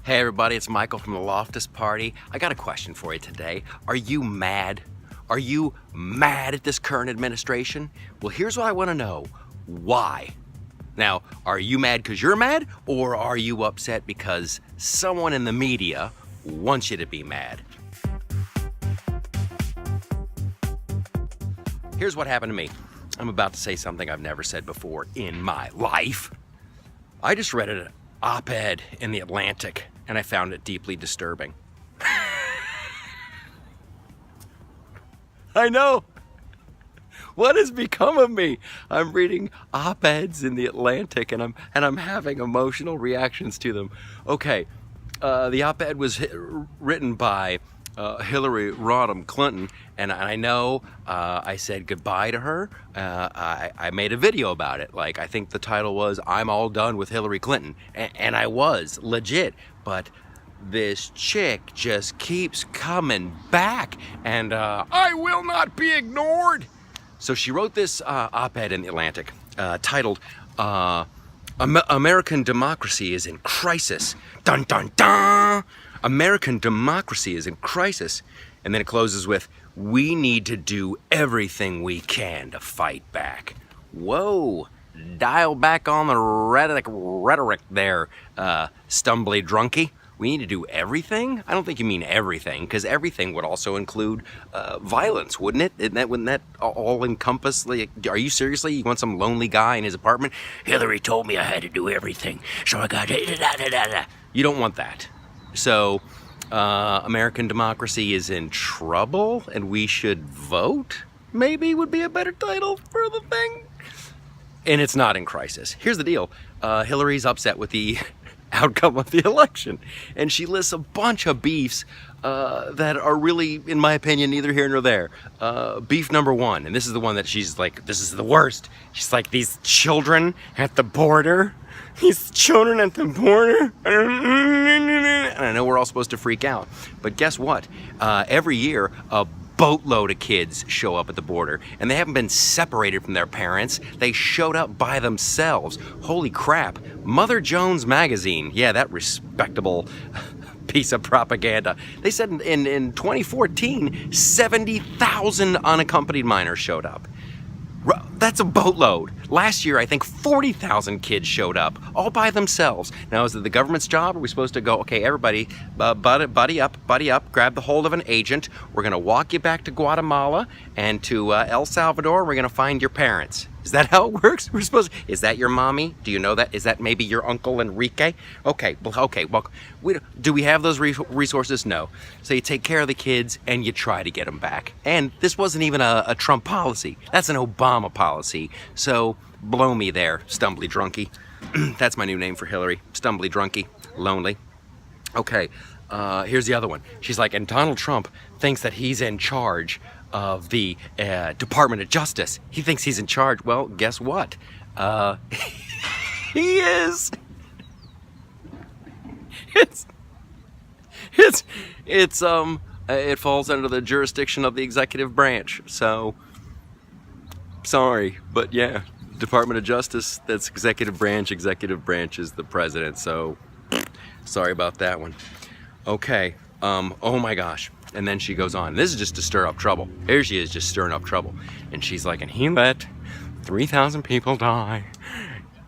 Hey everybody, it's Michael from the Loftus party. I got a question for you today. Are you mad? Are you mad at this current administration? Well, here's what I want to know. Why? Now, are you mad because you're mad, or are you upset because someone in the media wants you to be mad? Here's what happened to me. I'm about to say something I've never said before in my life. I just read an op-ed in the Atlantic, and I found it deeply disturbing. I know. What has become of me? I'm reading op-eds in the Atlantic, and I'm having emotional reactions to them. Okay, the op-ed was written by Hillary Rodham Clinton, and I know I said goodbye to her. I made a video about it. Like, I think the title was "I'm all done with Hillary Clinton," and I was legit. But this chick just keeps coming back, and I will not be ignored. So she wrote this op-ed in the Atlantic titled "American Democracy is in Crisis." Dun dun dun. American democracy is in crisis. And then it closes with, "We need to do everything we can to fight back." Whoa, dial back on the rhetoric there, stumbly drunkie. We need to do everything? I don't think you mean everything, because everything would also include violence, wouldn't it? Wouldn't that all encompass? Like, are you seriously? You want some lonely guy in his apartment? Hillary told me I had to do everything, so I got to... You don't want that. So, American democracy is in trouble, and we should vote? Maybe would be a better title for the thing. And it's not in crisis. Here's the deal. Hillary's upset with the outcome of the election, and she lists a bunch of beefs that are really, in my opinion, neither here nor there. Beef number one, and this is the one that she's like, this is the worst. She's like, these children at the border. These children at the border. And I know we're all supposed to freak out, but guess what? Every year, a boatload of kids show up at the border, and they haven't been separated from their parents. They showed up by themselves. Holy crap. Mother Jones magazine, yeah, that respectable piece of propaganda. They said in 2014, 70,000 unaccompanied minors showed up. That's a boatload. Last year, I think 40,000 kids showed up, all by themselves. Now, is it the government's job? Are we supposed to go, okay, everybody, buddy up, grab the hold of an agent. We're going to walk you back to Guatemala and to El Salvador. We're going to find your parents. Is that how it works? We're supposed to, is that your mommy? Do you know that? Is that maybe your uncle Enrique? Okay, well, do we have those resources? No. So you take care of the kids and you try to get them back. And this wasn't even a Trump policy. That's an Obama policy. So blow me there, stumbly drunkie. That's my new name for Hillary, stumbly drunkie, lonely. Okay, here's the other one. She's like, and Donald Trump thinks that he's in charge of the Department of Justice. He thinks he's in charge. Well, guess what? He is. It falls under the jurisdiction of the executive branch. So, sorry, but yeah, Department of Justice, that's executive branch. Executive branch is the president. So, sorry about that one. Okay. Oh my gosh. And then she goes on. This is just to stir up trouble. Here she is, just stirring up trouble. And she's like, and he let 3,000 people die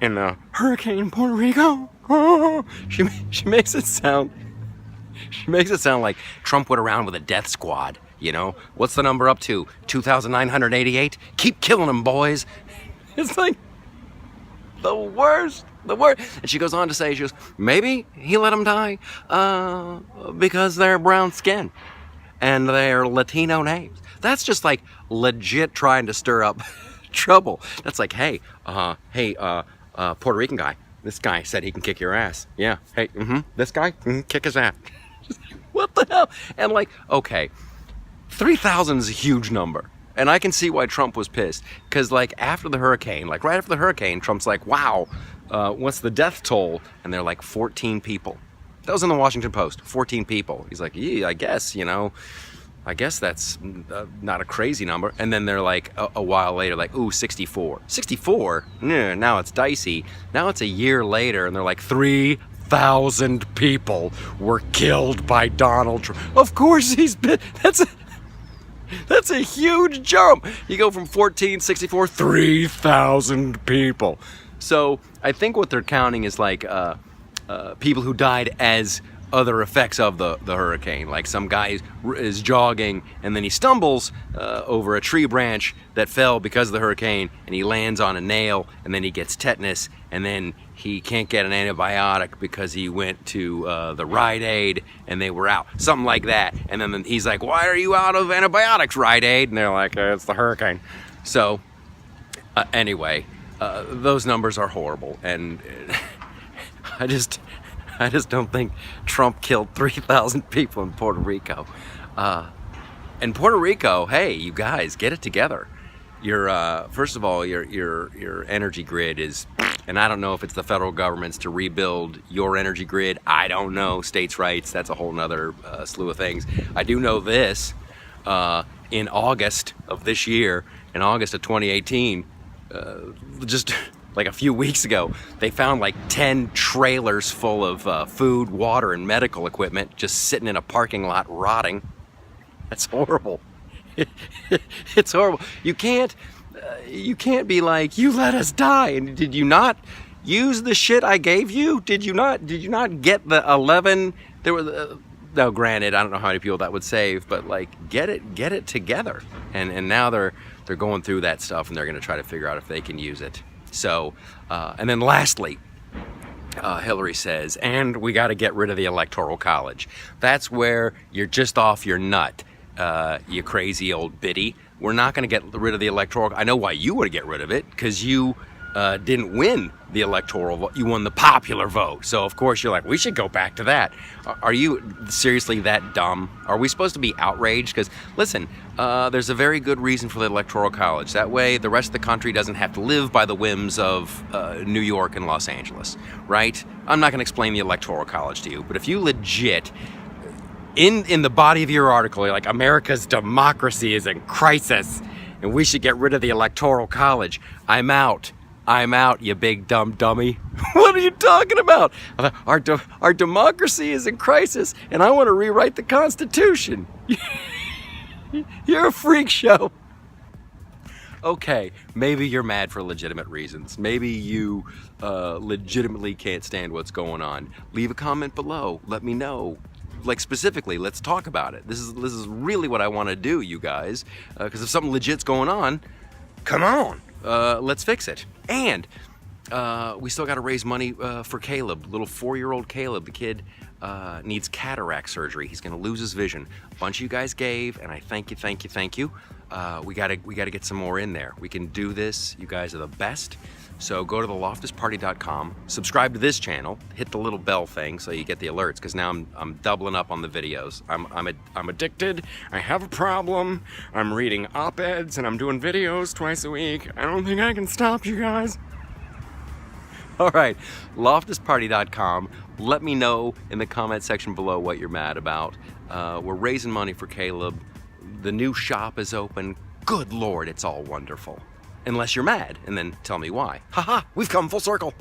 in the hurricane in Puerto Rico. Oh. She makes it sound like Trump went around with a death squad. You know, what's the number up to? 2,988? Keep killing them, boys. It's like the worst. And she goes on to say, she goes, maybe he let them die because they're brown skin and they're Latino names. That's just like legit trying to stir up trouble. That's like, hey, Puerto Rican guy, this guy said he can kick your ass. Yeah, hey, this guy, kick his ass. What the hell? And like, okay, 3,000 is a huge number. And I can see why Trump was pissed. Because like after the hurricane, like right after the hurricane, Trump's like, wow, what's the death toll? And they're like 14 people. That was in the Washington Post, 14 people. He's like, yeah, I guess, I guess that's not a crazy number. And then they're like, a while later, like, ooh, 64. 64? Now it's dicey. Now it's a year later, and they're like, 3,000. 3,000 people were killed by Donald Trump. Of course he's been, that's a huge jump. You go from 1464, 3,000 people. So I think what they're counting is like people who died as other effects of the hurricane. Like some guy is jogging and then he stumbles over a tree branch that fell because of the hurricane, and he lands on a nail, and then he gets tetanus, and then he can't get an antibiotic because he went to the Rite Aid and they were out. Something like that. And then he's like, why are you out of antibiotics, Rite Aid? And they're like, it's the hurricane. So anyway, those numbers are horrible, and I just don't think Trump killed 3,000 people in Puerto Rico. And Puerto Rico, hey, you guys, get it together. First of all, your energy grid is, and I don't know if it's the federal government's to rebuild your energy grid. I don't know. States' rights, that's a whole nother slew of things. I do know this. In August of this year, in August of 2018, just like a few weeks ago, they found like 10 trailers full of food, water, and medical equipment just sitting in a parking lot rotting. That's horrible. It's horrible. You can't be like, you let us die, and did you not use the shit I gave you? Did you not get the 11? There were no, granted, I don't know how many people that would save, but like, get it together. And now they're going through that stuff, and they're going to try to figure out if they can use it. So, and then lastly, Hillary says, and we got to get rid of the Electoral College. That's where you're just off your nut, you crazy old biddy. We're not going to get rid of the Electoral. I know why you want to get rid of it, because you didn't win the electoral vote. You won the popular vote. So of course you're like, we should go back to that. Are you seriously that dumb? Are we supposed to be outraged? Because listen, there's a very good reason for the Electoral College. That way the rest of the country doesn't have to live by the whims of New York and Los Angeles, right? I'm not going to explain the Electoral College to you, but if you legit, in the body of your article, you're like, America's democracy is in crisis and we should get rid of the Electoral College. I'm out, you big dumb dummy. What are you talking about? Our democracy is in crisis and I want to rewrite the Constitution. You're a freak show. Okay, maybe you're mad for legitimate reasons. Maybe you legitimately can't stand what's going on. Leave a comment below. Let me know. Like specifically, let's talk about it. This is really what I want to do, you guys. Because if something legit's going on, come on, let's fix it. And we still got to raise money for Caleb, little 4-year-old Caleb. The kid needs cataract surgery. He's going to lose his vision. A bunch of you guys gave, and I thank you. We gotta get some more in there. We can do this. You guys are the best. So go to the loftusparty.com, subscribe to this channel, hit the little bell thing so you get the alerts, because now I'm doubling up on the videos. I'm addicted. I have a problem. I'm reading op-eds and I'm doing videos twice a week. I don't think I can stop you guys. All right, loftusparty.com. Let me know in the comment section below what you're mad about. We're raising money for Caleb. The new shop is open. Good Lord, it's all wonderful. Unless you're mad, and then tell me why. Haha, we've come full circle.